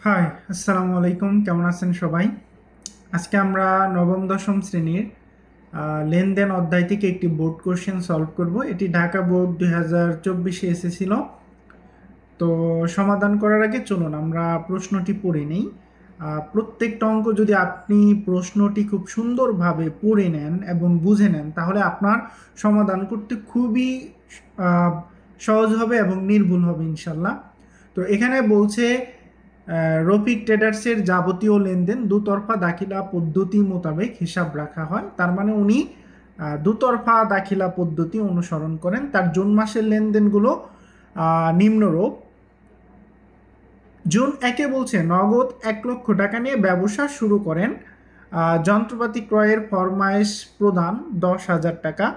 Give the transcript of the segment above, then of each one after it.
High, আসসালামু আলাইকুম। কেমন আছেন সবাই? আজকে আমরা নবম দশম শ্রেণীর লেনদেন অধ্যায় থেকে একটি বোর্ড কোশ্চেন সলভ করব। এটি ঢাকা বোর্ড 2024-এ এসেছিল। তো সমাধান করার আগে চলুন আমরা প্রশ্নটি পড়ে নেই। প্রত্যেকটা অঙ্ক যদি আপনি প্রশ্নটি খুব সুন্দরভাবে পড়ে নেন এবং বুঝে নেন, তাহলে আপনার সমাধান করতে খুবই সহজ হবে এবং নির্ভুল হবে ইনশাল্লাহ। তো এখানে বলছে রফিক ট্রেডার্সের যাবতীয় লেনদেন দুতরফা দাখিলা পদ্ধতি মোতাবেক হিসাব রাখা হয়। তার মানে উনি দুতরফা দাখিলা পদ্ধতি অনুসরণ করেন। তার জুন মাসের লেনদেনগুলো নিম্নরূপ। জুন 1-এ বলছে নগদ 1,00,000 টাকা নিয়ে ব্যবসা শুরু করেন। যন্ত্রপাতি ক্রয়ের ফরমাইশ প্রদান 10,000 টাকা,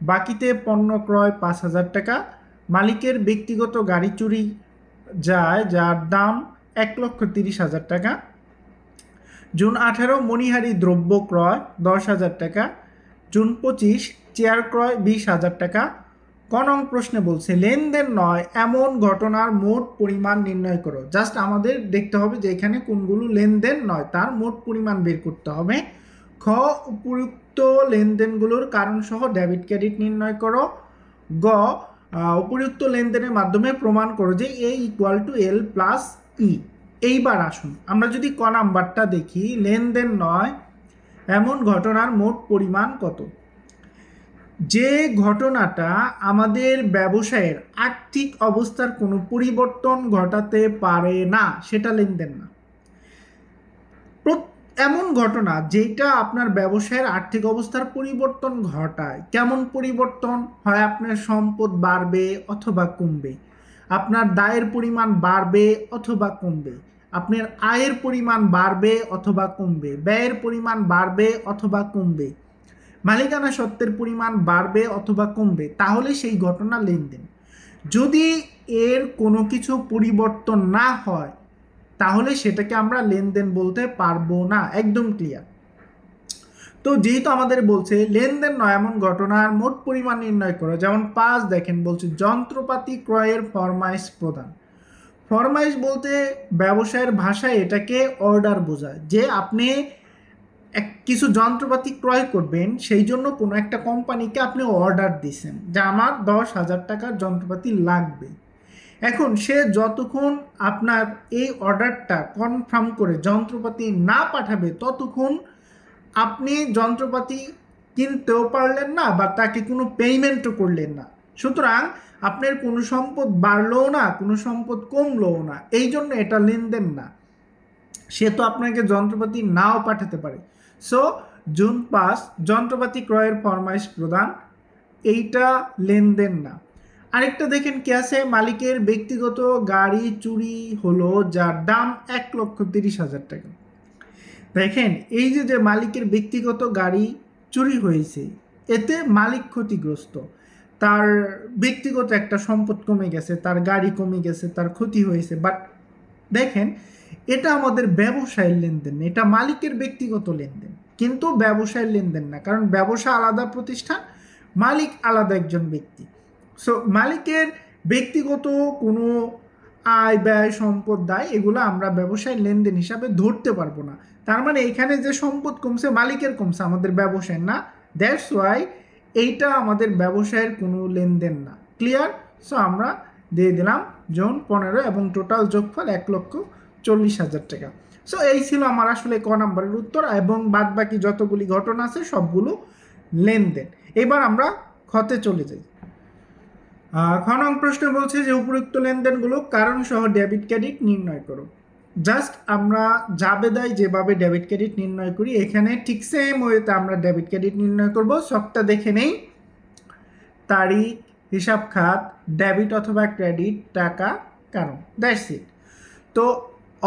বাকিতে পণ্য ক্রয় 5,000 টাকা। মালিকের ব্যক্তিগত গাড়ি চুরি যায়, যার দাম 1,30,000 টাকা। জুন 18 মণিহারি দ্রব্য ক্রয় 10,000 টাকা। জুন 25 চেয়ার ক্রয় 20,000 টাকা। ক নং প্রশ্নে বলছে লেনদেন নয় এমন ঘটনার মোট পরিমাণ নির্ণয় করো। জাস্ট আমাদের দেখতে হবে যে এখানে কোনগুলো লেনদেন নয়, তার মোট পরিমাণ বের করতে হবে। খ উপযুক্ত লেনদেনগুলোর কারণ সহ ডেবিট ক্রেডিট নির্ণয় করো। গ উপযুক্ত লেনদেনের মাধ্যমে প্রমাণ করো যে A=L+E। এইবার আসুন আমরা যদি ক নাম্বারটা দেখি, লেনদেন নয় এমন ঘটনার মোট পরিমাণ কত। যে ঘটনাটা আমাদের ব্যবসায়ের আর্থিক অবস্থার কোনো পরিবর্তন ঘটাতে পারে না, সেটা লেনদেন না। এমন ঘটনা যেটা আপনার ব্যবসায়ের আর্থিক অবস্থার পরিবর্তন ঘটায়। কেমন পরিবর্তন হয়? আপনার সম্পদ বাড়বে অথবা কমবে, আপনার দায়ের পরিমাণ বাড়বে অথবা কমবে, আপনার আয়ের পরিমাণ বাড়বে অথবা কমবে, ব্যয়ের পরিমাণ বাড়বে অথবা কমবে, মালিকানা সত্ত্বের পরিমাণ বাড়বে অথবা কমবে, তাহলে সেই ঘটনা লেনদেন। যদি এর কোনো কিছু পরিবর্তন না হয় তাহলে সেটাকে আমরা লেনদেন বলতে পারবো না। একদম ক্লিয়ার। তো যেহেতু আমাদের বলছে লেনদেন নয় এমন ঘটনার মোট পরিমাণ নির্ণয় করো, যেমন 5 দেখেন বলছে যন্ত্রপাতি ক্রয়ের ফরমাইশ প্রদান। ফরমাইশ বলতে ব্যবসায়ের ভাষায় এটাকে অর্ডার বোঝায়, যে আপনি কিছু যন্ত্রপাতি ক্রয় করবেন, সেই জন্য কোনো একটা কোম্পানিকে আপনি অর্ডার দিয়েছেন যে আমার 10,000 টাকার যন্ত্রপাতি লাগবে। এখন সে যতক্ষণ আপনার এই অর্ডারটা কনফার্ম করে যন্ত্রপাতি না পাঠাবে ততক্ষণ আপনি যন্ত্রপাতি কিনতেও পারলেন না বা তাকে কোনো পেমেন্টও করলেন না। সুতরাং আপনার কোনো সম্পদ বাড়লোও না, কোনো সম্পদ কমলোও না, এই জন্য এটা লেনদেন না। সে তো আপনাকে যন্ত্রপাতি নাও পাঠাতে পারে। সো জুন 5 যন্ত্রপাতি ক্রয়ের ফরমাইশ প্রদান, এইটা লেনদেন না। আরেকটা দেখেন কি আছে, মালিকের ব্যক্তিগত গাড়ি চুরি হলো, যার দাম 1,30,000 টাকা। দেখেন এই যে মালিকের ব্যক্তিগত গাড়ি চুরি হয়েছে, এতে মালিক ক্ষতিগ্রস্ত, তার ব্যক্তিগত একটা সম্পদ কমে গেছে, তার গাড়ি কমে গেছে, তার ক্ষতি হয়েছে। বাট দেখেন এটা আমাদের ব্যবসায়ের লেনদেন, এটা মালিকের ব্যক্তিগত লেনদেন, কিন্তু ব্যবসায়ের লেনদেন না, কারণ ব্যবসা আলাদা প্রতিষ্ঠান, মালিক আলাদা একজন ব্যক্তি। সো মালিকের ব্যক্তিগত কোনো আয় ব্যয় সম্পদ দায় এগুলো আমরা ব্যবসায়ের লেনদেন হিসাবে ধরতে পারবো না। তার মানে এখানে যে সম্পদ কমছে মালিকের কমছে, আমাদের ব্যবসায়ের না। দ্যাটস ওয়াই এইটা আমাদের ব্যবসায়ের কোনো লেনদেন না। ক্লিয়ার? সো আমরা দিয়ে দিলাম জুন 15 এবং টোটাল যোগফল 1,40,000 টাকা। সো এই ছিল আমার আসলে ক নাম্বারের উত্তর, এবং বাদ বাকি যতগুলি ঘটনা আছে সবগুলো লেনদেন। এবার আমরা খতে চলে যাই। খ নং প্রশ্নে বলছে যে উপযুক্ত লেনদেনগুলো কারণ সহ ডেবিট ক্রেডিট নির্ণয় করো। জাস্ট আমরা জাবেদায় যেভাবে ডেবিট ক্রেডিট নির্ণয় করি, এখানে ঠিক সেম ওয়েতে আমরা ডেবিট ক্রেডিট নির্ণয় করব। সবটা দেখে নেই। তারিখ, হিসাব খাত, ডেবিট অথবা ক্রেডিট, টাকা, কারণ, দ্যাটস ইট। তো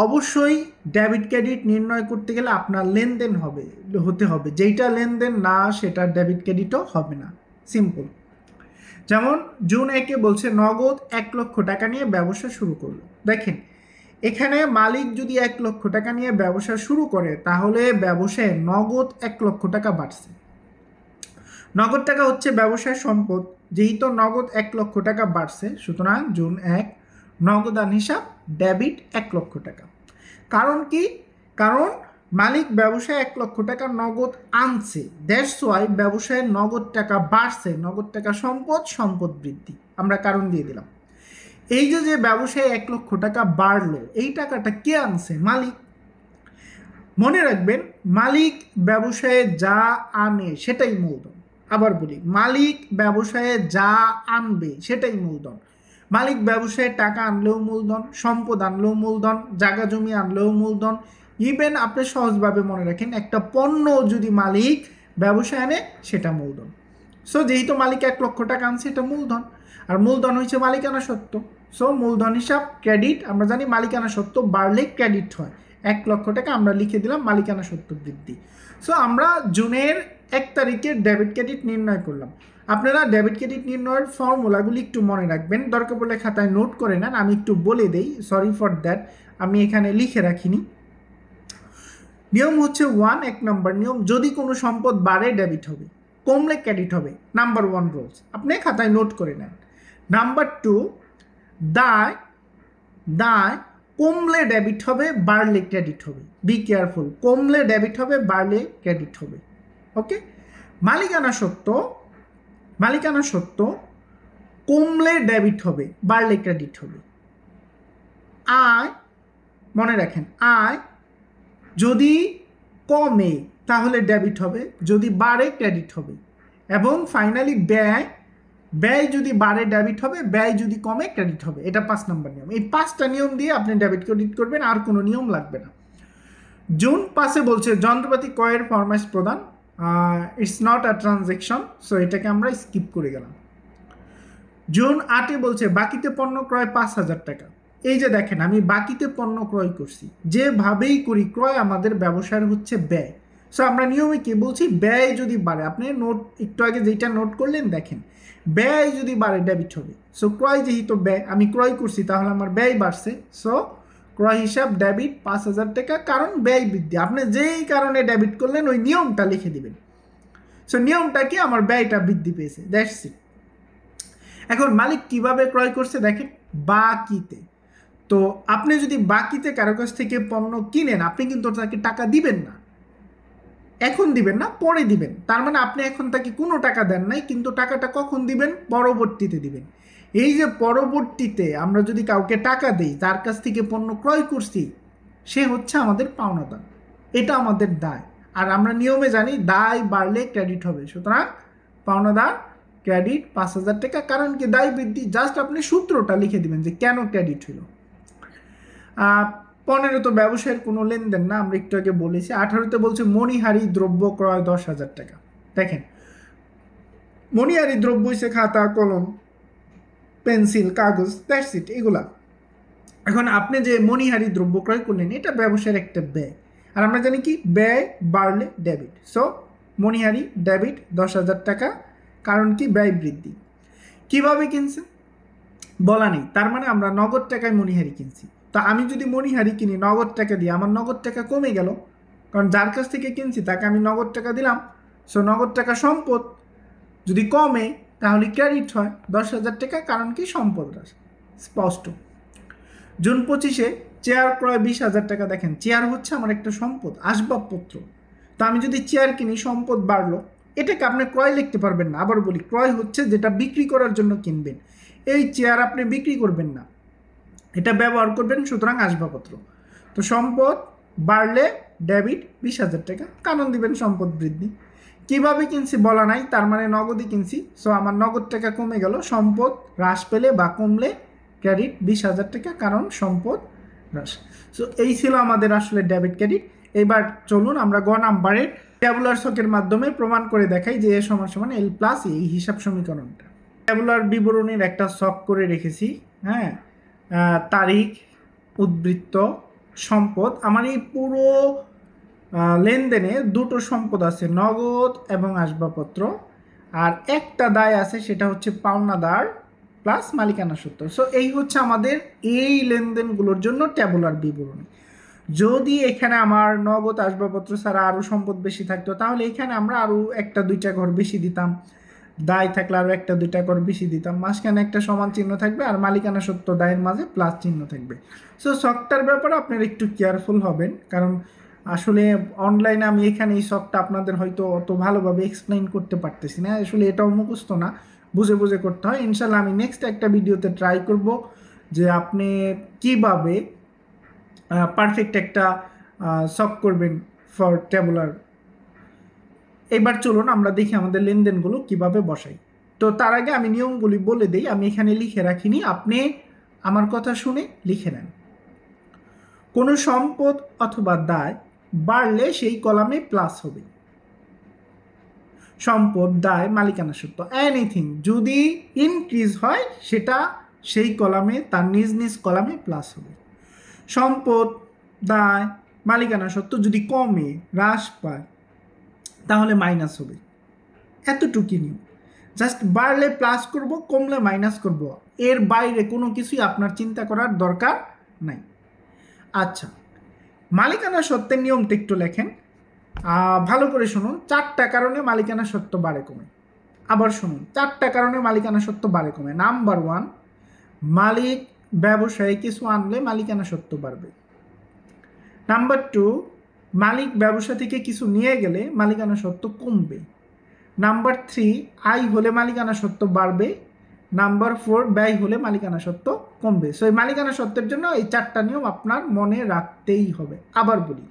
অবশ্যই ডেবিট ক্রেডিট নির্ণয় করতে গেলে আপনার লেনদেন হতে হবে, যেইটা লেনদেন না সেটা ডেবিট ক্রেডিটও হবে না। সিম্পল। যেমন জুন 1-এ বলছে নগদ 1,00,000 টাকা নিয়ে ব্যবসা শুরু করলো। দেখেন এখানে মালিক যদি 1,00,000 টাকা নিয়ে ব্যবসা শুরু করে তাহলে ব্যবসায় নগদ 1,00,000 টাকা বাড়ছে। নগদ টাকা হচ্ছে ব্যবসায় সম্পদ, যেহেতু নগদ 1,00,000 টাকা বাড়ছে, সুতরাং জুন 1 নগদান হিসাব ডেবিট 1,00,000 টাকা। কারণ কি? কারণ মালিক ব্যবসায় 1 লক্ষ টাকা নগদ আনছে, দ্যাটস ওয়াই ব্যবসায়ের নগদ টাকা বাড়ছে, নগদ টাকা সম্পদ, সম্পদ বৃদ্ধি। আমরা কারণ দিয়ে দিলাম। এই যে ব্যবসায় 1 লক্ষ টাকা বাড়লো, এই টাকাটা কে আনছে? মালিক। মনে রাখবেন, মালিক ব্যবসায়ে যা আনে সেটাই মূলধন। আবার বলি, মালিক ব্যবসায়ে যা আনবে সেটাই মূলধন। মালিক ব্যবসায়ে টাকা আনলেও মূলধন, সম্পদ আনলেও মূলধন, জায়গা জমি আনলেও মূলধন। ইভেন আপনি সহজভাবে মনে রাখেন, একটা পণ্য যদি মালিক ব্যবসায় আনে সেটা মূলধন। সো যেহেতু মালিক 1 লক্ষ টাকা আনছে, এটা মূলধন। আর মূলধন হচ্ছে মালিকানা সত্ত্ব। সো মূলধন হিসাব ক্রেডিট। আমরা জানি মালিকানা সত্ত্ব বাড়লে ক্রেডিট হয়। 1 লক্ষ টাকা আমরা লিখে দিলাম মালিকানা সত্ত্ব বৃদ্ধি। সো আমরা জুনের 1 তারিখে ডেবিট ক্রেডিট নির্ণয় করলাম। আপনারা ডেবিট ক্রেডিট নির্ণয়ের ফর্মুলাগুলি একটু মনে রাখবেন, দরকার পড়লে খাতায় নোট করে নেন। আমি একটু বলে দেই, সরি ফর দ্যাট, আমি এখানে লিখে রাখিনি। নিয়ম হচ্ছে 1, 1 নম্বর নিয়ম, যদি কোনো সম্পদ বাড়ে ডেবিট হবে, কমলে ক্রেডিট হবে। নাম্বার 1 রুলস, আপনি খাতায় নোট করে নেন। নাম্বার 2, দায় কমলে ডেবিট হবে, বাড়লে ক্রেডিট হবে। বি কেয়ারফুল, কমলে ডেবিট হবে, বাড়লে ক্রেডিট হবে। ওকে। মালিকানা সত্ত্ব কমলে ডেবিট হবে, বাড়লে ক্রেডিট হবে। আয়, মনে রাখেন, আয় যদি কমে তাহলে ডেবিট হবে, যদি বাড়ে ক্রেডিট হবে। এবং ফাইনালি ব্যয় যদি বাড়ে ডেবিট হবে, ব্যয় যদি কমে ক্রেডিট হবে। এটা 5 নম্বর নিয়ম। এই 5টা নিয়ম দিয়ে আপনি ডেবিট ক্রেডিট করবেন, আর কোনো নিয়ম লাগবে না। জুন 5 বলছে যন্ত্রপাতি ক্রয়ের ফরমাইশ প্রদান, it's not a transaction, so এটাকে আমরা স্কিপ করে গেলাম। জুন 8 বলছে বাকিতে পণ্য ক্রয় 5,000 টাকা। এই যে দেখেন, আমি বাকিতে পণ্য ক্রয় করছি, যেভাবেই করি ক্রয় আমাদের ব্যবসার হচ্ছে ব্যয়। সো আমরা নিয়মে কি বলছি? ব্যয় যদি বাড়ে, আপনি নোট একটু আগে যেটা নোট করলেন দেখেন, ব্যয় যদি বাড়ে ডেবিট হবে। সো ক্রয় যেহেতু ব্যয়, আমি ক্রয় করছি তাহলে আমার ব্যয় বাড়ছে। সো ক্রয় হিসাব ডেবিট 5,000 টাকা, কারণ ব্যয় বৃদ্ধি। আপনি যেই কারণে ডেবিট করলেন ওই নিয়মটা লিখে দিবেন। সো নিয়মটা কি? আমার ব্যয়টা বৃদ্ধি পেয়েছে, দ্যাটস ইট। এখন মালিক কিভাবে ক্রয় করছে দেখেন, বাকিতে। তো আপনি যদি বাকিতে কারো কাছ থেকে পণ্য কিনেন, আপনি কিন্তু তাকে টাকা দিবেন না, এখন দিবেন না, পরে দিবেন। তার মানে আপনি এখন তাকে কোনো টাকা দেন নাই, কিন্তু টাকাটা কখন দিবেন? পরবর্তীতে দিবেন। এই যে পরবর্তীতে আমরা যদি কাউকে টাকা দেই, যার কাছ থেকে পণ্য ক্রয় করছি, সে হচ্ছে আমাদের পাওনাদার, এটা আমাদের দায়। আর আমরা নিয়মে জানি দায় বাড়লে ক্রেডিট হবে। সুতরাং পাওনাদার ক্রেডিট 5,000 টাকা। কারণ কি? দায় বৃদ্ধি। জাস্ট আপনি সূত্রটা লিখে দিবেন যে কেন ক্রেডিট হলো। 15 তো ব্যবসায়ের কোনো লেনদেন না, আমরা একটু আগে বলেছি। 18 বলছে মণিহারি দ্রব্য ক্রয় 10,000 টাকা। দেখেন, মণিহারি দ্রব্য হচ্ছে খাতা, কলম, পেন্সিল, কাগজ, দ্যাটস ইট, এগুলা। এখন আপনি যে মণিহারি দ্রব্য ক্রয় করলেন, এটা ব্যবসায়ের একটা ব্যয়। আর আমরা জানি কি? ব্যয় বাড়লে ডেবিট। সো মণিহারি ডেবিট 10,000 টাকা। কারণ কি? ব্যয় বৃদ্ধি। কিভাবে কিনছেন বলা নেই, তার মানে আমরা নগদ টাকায় মণিহারি কিনছি। তো আমি যদি মণিহারি কিনি নগদ টাকা দিয়ে, আমার নগদ টাকা কমে গেল, কারণ যার কাছ থেকে কিনছি তাকে আমি নগদ টাকা দিলাম। সো নগদ টাকা সম্পদ, যদি কমে তাহলে ক্রেডিট হয় 10,000 টাকা। কারণ কি? সম্পদ হ্রাস, স্পষ্ট। জুন 25 চেয়ার ক্রয় 20,000 টাকা। দেখেন, চেয়ার হচ্ছে আমার একটা সম্পদ, আসবাবপত্র। তো আমি যদি চেয়ার কিনি, সম্পদ বাড়লো, এটাকে আপনি ক্রয় লিখতে পারবেন না। আবার বলি, ক্রয় হচ্ছে যেটা বিক্রি করার জন্য কিনবেন। এই চেয়ার আপনি বিক্রি করবেন না, এটা ব্যবহার করবেন, সুতরাং আসবাবপত্র। তো সম্পদ বাড়লে ডেবিট 20,000 টাকা, কারণ দিবেন সম্পদ বৃদ্ধি। কিভাবে কিনছি বলা নাই, তার মানে নগদই কিনছি। সো আমার নগদ টাকা কমে গেল, সম্পদ হ্রাস পেলে বা কমলে ক্রেডিট 20,000 টাকা, কারণ সম্পদ হ্রাস। সো এই ছিল আমাদের আসলে ডেবিট ক্রেডিট। এবার চলুন আমরা গ নাম্বারের ট্যাবুলার ছকের মাধ্যমে প্রমাণ করে দেখাই যে এ সমান সমান এল প্লাস এই হিসাব সমীকরণটা। ট্যাবুলার বিবরণীর একটা ছক করে রেখেছি। হ্যাঁ, তারিখ, উদ্বৃত্ত, সম্পদ। আমার এই পুরো লেনদেনে দুটো সম্পদ আছে, নগদ এবং আসবাবপত্র। আর একটা দায় আছে, সেটা হচ্ছে পাওনাদার প্লাস মালিকানা সত্ত্ব। সো এই হচ্ছে আমাদের এই লেনদেনগুলোর জন্য ট্যাবুলার বিবরণী। যদি এখানে আমার নগদ আসবাবপত্র ছাড়া আরও সম্পদ বেশি থাকতো, তাহলে এখানে আমরা আরও 1-2টা ঘর বেশি দিতাম। দায় থাকলে আরও একটা দুইটা করে বেশি দিতাম, মাঝখানে একটা সমান চিহ্ন থাকবে আর মালিকানা সত্ত্ব দায়ের মাঝে প্লাস চিহ্ন থাকবে। সো শখটার ব্যাপারে আপনারা একটু কেয়ারফুল হবেন, কারণ আসলে অনলাইনে আমি এখানে এই শখটা আপনাদের হয়তো অত ভালোভাবে এক্সপ্লেইন করতে পারতেছি না, আসলে এটাও মুখস্থ না, বুঝে বুঝে করতে হয়। ইনশাল্লাহ আমি নেক্সট একটা ভিডিওতে ট্রাই করব যে আপনি কিভাবে পারফেক্ট একটা শখ করবেন ফর ট্যাবুলার। এবার চলুন আমরা দেখি আমাদের লেনদেনগুলো কিভাবে বসাই। তো তার আগে আমি নিয়মগুলি বলে দিই, আমি এখানে লিখে রাখিনি, আপনি আমার কথা শুনে লিখে নেন। কোনো সম্পদ অথবা দায় বাড়লে সেই কলামে প্লাস হবে। সম্পদ, দায়, মালিকানা সত্ত্ব, এনিথিং যদি ইনক্রিজ হয় সেটা সেই কলামে তার নিজ নিজ কলামে প্লাস হবে। সম্পদ, দায়, মালিকানা সত্ত্ব যদি কমে হ্রাস পায় তাহলে মাইনাস হবে। এতটুকুই নিয়ম, জাস্ট বাড়লে প্লাস করব, কমলে মাইনাস করব, এর বাইরে কোনো কিছুই আপনার চিন্তা করার দরকার নাই। আচ্ছা, মালিকানা সত্ত্বের নিয়মটা একটু লেখেন, ভালো করে শুনুন। 4টা কারণে মালিকানা সত্ত্ব বাড়ে কমে। আবার শুনুন, 4টা কারণে মালিকানা সত্ত্ব বাড়ে কমে। নাম্বার 1, মালিক ব্যবসায়ে কিছু আনলে মালিকানা সত্ত্ব বাড়বে। নাম্বার 2, মালিক ব্যবসা থেকে কিছু নিয়ে গেলে মালিকানা সত্ত্ব কমবে। নাম্বার 3, আয় হলে মালিকানা সত্ত্ব বাড়বে। নাম্বার 4, ব্যয় হলে মালিকানা সত্ত্ব কমবে। সো এই মালিকানা সত্ত্বের জন্য এই 4টা নিয়ম আপনার মনে রাখতেই হবে। আবার বলি,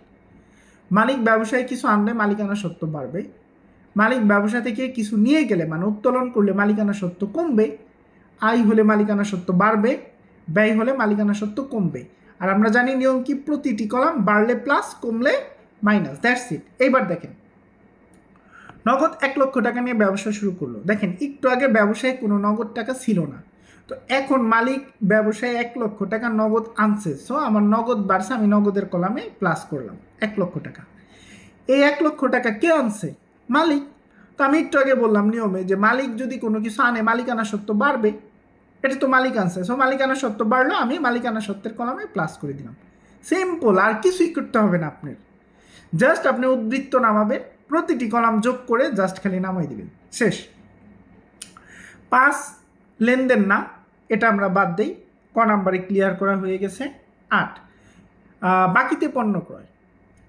মালিক ব্যবসায় কিছু আনলে মালিকানা সত্ত্ব বাড়বে। মালিক ব্যবসা থেকে কিছু নিয়ে গেলে মানে উত্তোলন করলে মালিকানা সত্ত্ব কমবে। আয় হলে মালিকানা সত্ত্ব বাড়বে, ব্যয় হলে মালিকানা সত্ত্ব কমবে। আর আমরা জানি নিয়ম কি, প্রতিটি কলাম বাড়লে প্লাস, কমলে মাইনাস, দ্যাটস ইট। এইবার দেখেন, নগদ 1 লক্ষ টাকা নিয়ে ব্যবসা শুরু করলো। দেখেন একটু আগে ব্যবসায় কোনো নগদ টাকা ছিল না, তো এখন মালিক ব্যবসায় 1 লক্ষ টাকা নগদ আনছে। সো আমার নগদ বাড়ছে, আমি নগদের কলামে প্লাস করলাম 1 লক্ষ টাকা। এই 1 লক্ষ টাকা কে আনছে? মালিক। তো আমি একটু আগে বললাম নিয়মে যে মালিক যদি কোনো কিছু আনে মালিকানা সত্ত্ব বাড়বে, এটা তো মালিক আনছে, সো মালিকানা সত্ত্ব বাড়লো, আমি মালিকানা সত্ত্বের কলামে প্লাস করে দিলাম। সিম্পল, আর কিছুই করতে হবে না আপনার, জাস্ট আপনি উদ্বৃত্ত নামাবেন, প্রতিটি কলাম যোগ করে জাস্ট খালি নামাই দিবেন, শেষ। 5 লেনদেন না, এটা আমরা বাদ দেই, ক নাম্বারে ক্লিয়ার করা হয়ে গেছে। 8 বাকিতে পণ্য ক্রয়।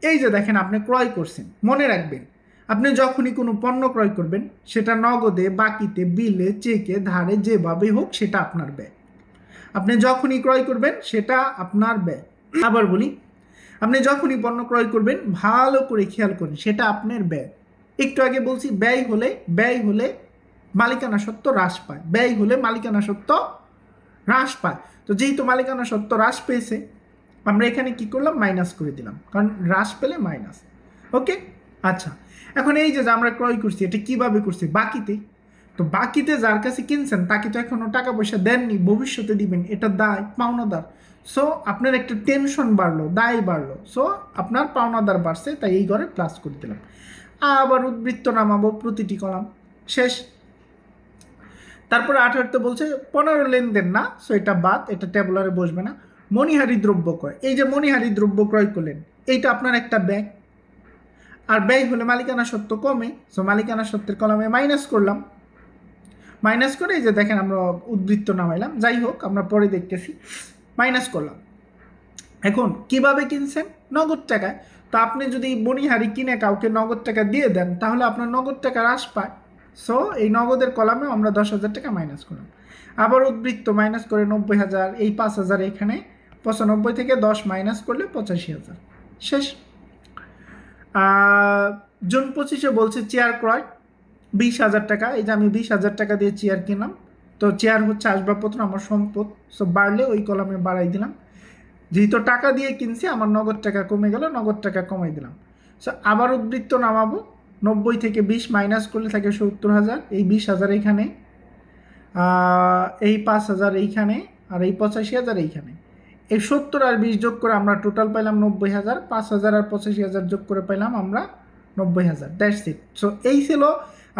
এই যে দেখেন আপনি ক্রয় করছেন, মনে রাখবেন আপনি যখনই কোনো পণ্য ক্রয় করবেন সেটা নগদে, বাকিতে, বিলে, চেকে, ধারে, যেভাবে হোক সেটা আপনার ব্যয়। আপনি যখনই ক্রয় করবেন সেটা আপনার ব্যয়। আবার বলি, আপনি যখনই পণ্য ক্রয় করবেন ভালো করে খেয়াল করুন, সেটা আপনার ব্যয়। একটু আগে বলছি ব্যয় হলে মালিকানা সত্ত্ব হ্রাস পায়, ব্যয় হলে মালিকানা সত্ত্ব হ্রাস পায়। তো যেহেতু মালিকানা সত্ত্ব হ্রাস পেয়েছে, আমরা এখানে কি করলাম, মাইনাস করে দিলাম, কারণ হ্রাস পেলে মাইনাস। ওকে, আচ্ছা, এখন এই যে আমরা ক্রয় করছি এটা কিভাবে করছি, বাকিতে। তো বাকিতে যার কাছে কিনছেন তাকে তো এখনো টাকা পয়সা দেননি, ভবিষ্যতে দিবেন, এটা দায়, পাওনাদার। সো আপনার একটা টেনশন বাড়লো, দায় বাড়লো, সো আপনার পাওনাদার বাড়ছে, তাই এই ঘরে প্লাস করে দিলাম। আবার উদ্বৃত্ত নামাবো, প্রতিটি কলাম, শেষ। তারপরে 18 বলছে 15 লেনদেন না, সো এটা বাদ, এটা ট্যাবুলারে বসবে না। মণিহারি দ্রব্য ক্রয়, এই যে মণিহারি দ্রব্য ক্রয় করলেন, এইটা আপনার একটা ব্যয়, আর ব্যয় হলে মালিকানা সত্ত্ব কমে, সো মালিকানা সত্ত্বের কলামে মাইনাস করলাম। মাইনাস করে এই যে দেখেন আমরা উদ্বৃত্ত নামাইলাম, যাই হোক আমরা পরে দেখতেছি, মাইনাস করলাম। এখন কিভাবে কিনছেন, নগদ টাকায়। তো আপনি যদি মণিহারি কিনে কাউকে নগদ টাকা দিয়ে দেন তাহলে আপনার নগদ টাকা হ্রাস পায়, সো এই নগদের কলামে আমরা 10,000 টাকা মাইনাস করলাম। আবার উদ্বৃত্ত মাইনাস করে 90,000, এই 5,000 এখানে, 95 থেকে 10 মাইনাস করলে 85,000, শেষ। জুন 25 বলছে চেয়ার ক্রয় 20,000 টাকা। এই যে আমি 20,000 টাকা দিয়ে চেয়ার কিনলাম, তো চেয়ার হচ্ছে আসবাবপত্র, আমার সম্পদ, সো বাড়লে ওই কলামে বাড়াই দিলাম। যেহেতু টাকা দিয়ে কিনছি আমার নগদ টাকা কমে গেল, নগদ টাকা কমাই দিলাম। সো আবার উদ্বৃত্ত নামাবো, 90 থেকে 20 মাইনাস করলে থাকে 70,000, এই 20,000 এইখানে, এই 5,000 এইখানে, আর এই 85,000 এইখানে। এই 70 আর 20 যোগ করে আমরা টোটাল পাইলাম 90,000, 5,000 আর 85,000 যোগ করে পাইলাম আমরা 90,000, দ্যাটস ইট। সো এই ছিল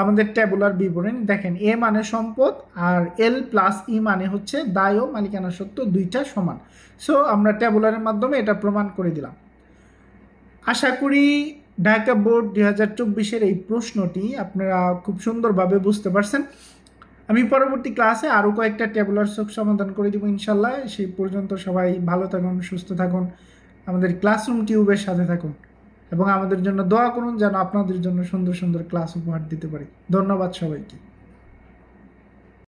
আমাদের ট্যাবুলার বিবরণী। দেখেন এ মানে সম্পদ আর এল প্লাস ই মানে হচ্ছে দায় ও মালিকানা সত্ত্ব, দুইটা সমান। সো আমরা ট্যাবুলারের মাধ্যমে এটা প্রমাণ করে দিলাম। আশা করি ঢাকা বোর্ড 2024-এর এই প্রশ্নটি আপনারা খুব সুন্দরভাবে বুঝতে পারছেন। আমি পরবর্তী ক্লাসে আরও কয়েকটা টেবুলার ছক সমাধান করে দেবো ইনশাল্লাহ। সেই পর্যন্ত সবাই ভালো থাকুন, সুস্থ থাকুন, আমাদের ক্লাসরুম টিউবের সাথে থাকুন এবং আমাদের জন্য দোয়া করুন যেন আপনাদের জন্য সুন্দর সুন্দর ক্লাস উপহার দিতে পারি। ধন্যবাদ সবাইকে।